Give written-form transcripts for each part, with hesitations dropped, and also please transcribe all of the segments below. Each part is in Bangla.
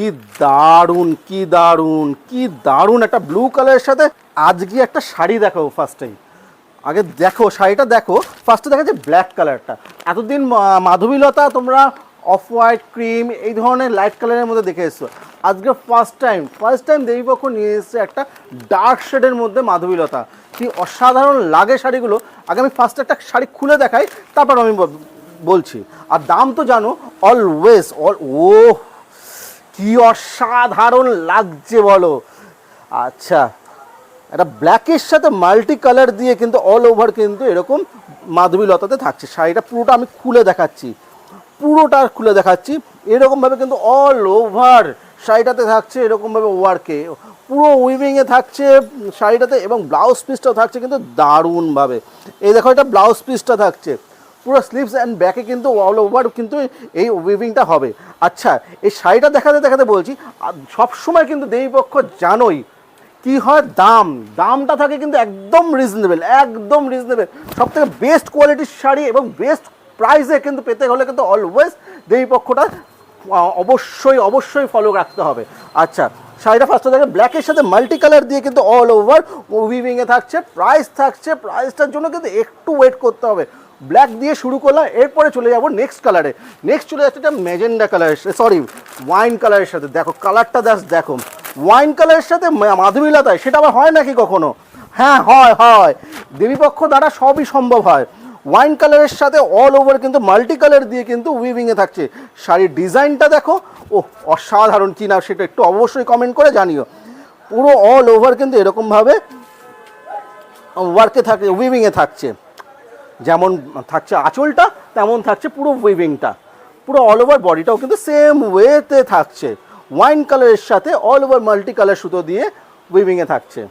কি দারুণ কি দারুণ কি দারুণ একটা ব্লু কালারের সাথে আজকে একটা শাড়ি দেখো ফার্স্টেই। আগে দেখো শাড়িটা দেখো, ফার্স্টে দেখা যাচ্ছে ব্ল্যাক কালারটা। এতদিন মাধবীলতা তোমরা অফ হোয়াইট ক্রিম এই ধরনের লাইট কালারের মধ্যে দেখে এসছো, আজকে ফার্স্ট টাইম দেবীপক্ষ নিয়ে এসেছে একটা ডার্ক শেডের মধ্যে মাধবীলতা। কি অসাধারণ লাগে শাড়িগুলো। আগে আমি ফার্স্টে একটা শাড়ি খুলে দেখাই, তারপর আমি বলছি। আর দাম তো জানো অলওয়েজ ও কি অসাধারণ লাগছে বলো। আচ্ছা, একটা ব্ল্যাকের সাথে মাল্টি কালার দিয়ে কিন্তু অল ওভার কিন্তু এরকম মাধবীলতাতে থাকছে। শাড়িটা পুরোটা আমি খুলে দেখাচ্ছি, পুরোটা খুলে দেখাচ্ছি। এরকমভাবে কিন্তু অল ওভার শাড়িটাতে থাকছে এরকমভাবে ওয়ার্কে, পুরো উইভিংয়ে থাকছে শাড়িটাতে, এবং ব্লাউজ পিসটাও থাকছে কিন্তু দারুণভাবে। এই দেখো এটা ব্লাউজ পিসটা থাকছে, পুরো স্লিভস অ্যান্ড ব্যাকে কিন্তু অল ওভার কিন্তু এই উইভিংটা হবে। আচ্ছা, এই শাড়িটা দেখাতে দেখাতে বলছি, সবসময় কিন্তু দেবীপক্ষ জানোই কি হয়, দামটা থাকে কিন্তু একদম রিজনেবল, একদম রিজনেবল। সব থেকে বেস্ট কোয়ালিটির শাড়ি এবং বেস্ট প্রাইসে কিন্তু পেতে হলে কিন্তু অলওয়েজ দেবীপক্ষটা অবশ্যই ফলো রাখতে হবে। আচ্ছা, শাড়িটা ফার্স্টে দেখে ব্ল্যাকের সাথে মাল্টি কালার দিয়ে কিন্তু অল ওভার উইভিংয়ে থাকছে। প্রাইস থাকছে, প্রাইসটার জন্য কিন্তু একটু ওয়েট করতে হবে। ব্ল্যাক দিয়ে শুরু করলাম, এরপরে চলে যাবো নেক্সট কালারে। নেক্সট চলে যাচ্ছে এটা মেজেন্ডা কালারের, সরি ওয়াইন কালারের সাথে। দেখো কালারটা দেখো, ওয়াইন কালারের সাথে মাধবীলতায়, সেটা আবার হয় নাকি কখনো? হ্যাঁ হয়, দেবীপক্ষ দ্বারা সবই সম্ভব হয়। ওয়াইন কালারের সাথে অল ওভার কিন্তু মাল্টি কালার দিয়ে কিন্তু উইভিংয়ে থাকছে। শাড়ির ডিজাইনটা দেখো, ও অসাধারণ কি না সেটা একটু অবশ্যই কমেন্ট করে জানিও। পুরো অল ওভার কিন্তু এরকমভাবে ওয়ার্কে থাকে, উইভিংয়ে থাকছে। যেমন থাকছে আঁচলটা, তেমন থাকছে পুরো উইভিংটা। পুরো অল ওভার বডিটাও কিন্তু সেম ওয়েতে থাকছে। ওয়াইন কালারের সাথে অল ওভার মাল্টি কালার সুতো দিয়ে উইভিংয়ে থাকছে।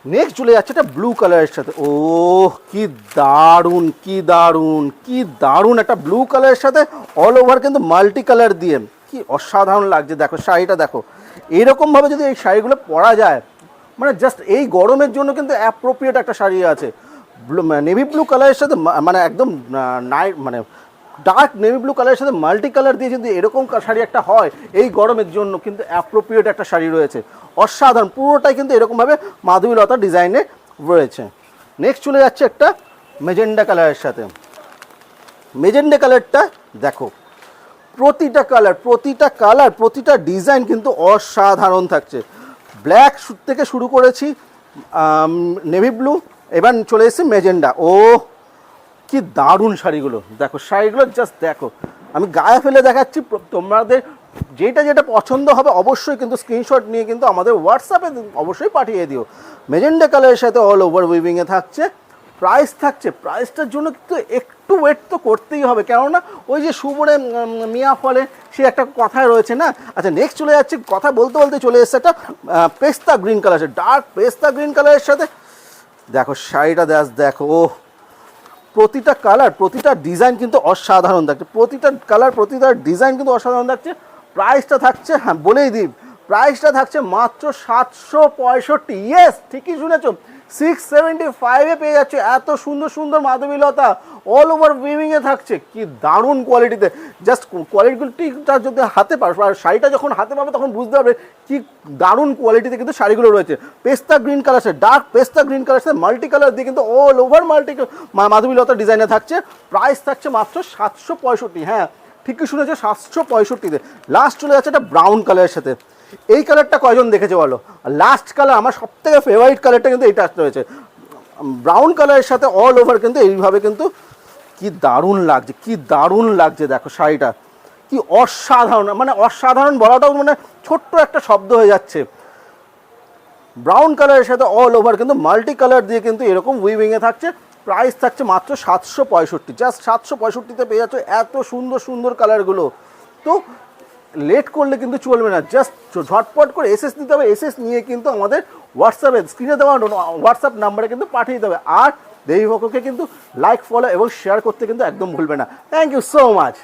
নেক্সট চলে যাচ্ছে এটা ব্লু কালারের সাথে। ও কি দারুণ কি দারুণ কি দারুণ একটা ব্লু কালারের সাথে অল ওভার কিন্তু মাল্টি কালার দিয়ে, কি অসাধারণ লাগছে। দেখো শাড়িটা দেখো, এইরকমভাবে যদি এই শাড়িগুলো পরা যায়, মানে জাস্ট এই গরমের জন্য কিন্তু অ্যাপ্রোপ্রিয়েট একটা শাড়ি আছে। নেভি ব্লু কালারের সাথে মানে একদম নাইট মানে ডার্ক নেভি ব্লু কালারের সাথে মাল্টি কালার দিয়ে যদি এরকম শাড়ি একটা হয় এই গরমের জন্য, কিন্তু অ্যাপ্রোপ্রিয়েট একটা শাড়ি রয়েছে, অসাধারণ। পুরোটাই কিন্তু এরকমভাবে মাধবীলতা ডিজাইনে রয়েছে। নেক্সট চলে যাচ্ছে একটা মেজেন্ডা কালারের সাথে। মেজেন্ডা কালারটা দেখো, প্রতিটা কালার প্রতিটা ডিজাইন কিন্তু অসাধারণ থাকছে। ব্ল্যাক থেকে শুরু করেছি, নেভি ব্লু, এবার চলে এসেছি মেজেন্ডা। ও কি দারুণ শাড়িগুলো দেখো, শাড়িগুলো জাস্ট দেখো। আমি গায়ে ফেলে দেখাচ্ছি, তোমাদের যেটা পছন্দ হবে অবশ্যই কিন্তু স্ক্রিনশট নিয়ে কিন্তু আমাদের হোয়াটসঅ্যাপে অবশ্যই পাঠিয়ে দিও। মেজেন্ডা কালারের সাথে অল ওভার উইভিংয়ে থাকছে। প্রাইস থাকছে, প্রাইসটার জন্য কিন্তু একটু ওয়েট তো করতেই হবে, কেননা ওই যে সুবরে মিয়া ফলে সে একটা কথায় রয়েছে না। আচ্ছা, নেক্সট চলে যাচ্ছে, কথা বলতে বলতে চলে এসছে একটা পেস্তা গ্রিন কালার, ডার্ক পেস্তা গ্রিন কালারের সাথে। দেখো শাড়িটা দেখো, ও প্রতিটা কালার প্রতিটা ডিজাইন কিন্তু অসাধারণ থাকছে, প্রতিটা কালার প্রতিটা ডিজাইন কিন্তু অসাধারণ থাকছে। প্রাইসটা থাকছে, হ্যাঁ বলেই দিই, প্রাইসটা থাকছে মাত্র 765। ইয়েস, ঠিকই শুনেছো, 675-এ পেয়ে যাচ্ছে এত সুন্দর সুন্দর মাধবীলতা অল ওভার উইভিংয়ে থাকছে। কি দারুণ কোয়ালিটিতে, জাস্ট কোয়ালিটিটা যদি হাতে পারো, শাড়িটা যখন হাতে পাবে তখন বুঝতে পারবে কি দারুণ কোয়ালিটিতে কিন্তু শাড়িগুলো রয়েছে। পেস্তা গ্রিন কালার সাথে, ডার্ক পেস্তা গ্রিন কালার সাথে মাল্টি কালার দিয়ে কিন্তু অল ওভার মাধবীলতা ডিজাইনে থাকছে। প্রাইস থাকছে মাত্র 765। হ্যাঁ ঠিকই শুনেছো, 765-তে। লাস্ট চলে যাচ্ছে একটা ব্রাউন কালারের সাথে। এই কালারটা কয়জন দেখেছে বলো? লাস্ট কালার আমার সবথেকে ফেভারিট কালারটা কিন্তু এইটা রয়েছে, ব্রাউন কালারের সাথে অল ওভার কিন্তু এইভাবে কিন্তু কি দারুণ লাগছে, কি দারুণ লাগছে। দেখো শাড়িটা কি অসাধারণ, মানে অসাধারণ বলাটাও মানে ছোট্ট একটা শব্দ হয়ে যাচ্ছে। ব্রাউন কালারের সাথে অল ওভার কিন্তু মাল্টি কালার দিয়ে কিন্তু এরকম উইভিংয়ে থাকছে। প্রাইস থাকছে মাত্র 765, জাস্ট 765-তে পেয়ে যাচ্ছে এত সুন্দর সুন্দর কালারগুলো। তো লেট করলে কিন্তু চলবে না, জাস্ট ঝটপট করে এসএস নিতে হবে। এসএস নিয়ে কিন্তু আমাদের হোয়াটসঅ্যাপে স্ক্রিনে দেওয়া হোয়াটসঅ্যাপ নাম্বারে কিন্তু পাঠিয়ে দেবে। আর দেবীপক্ষকে কিন্তু লাইক, ফলো এবং শেয়ার করতে কিন্তু একদম ভুলবে না। Thank you so much.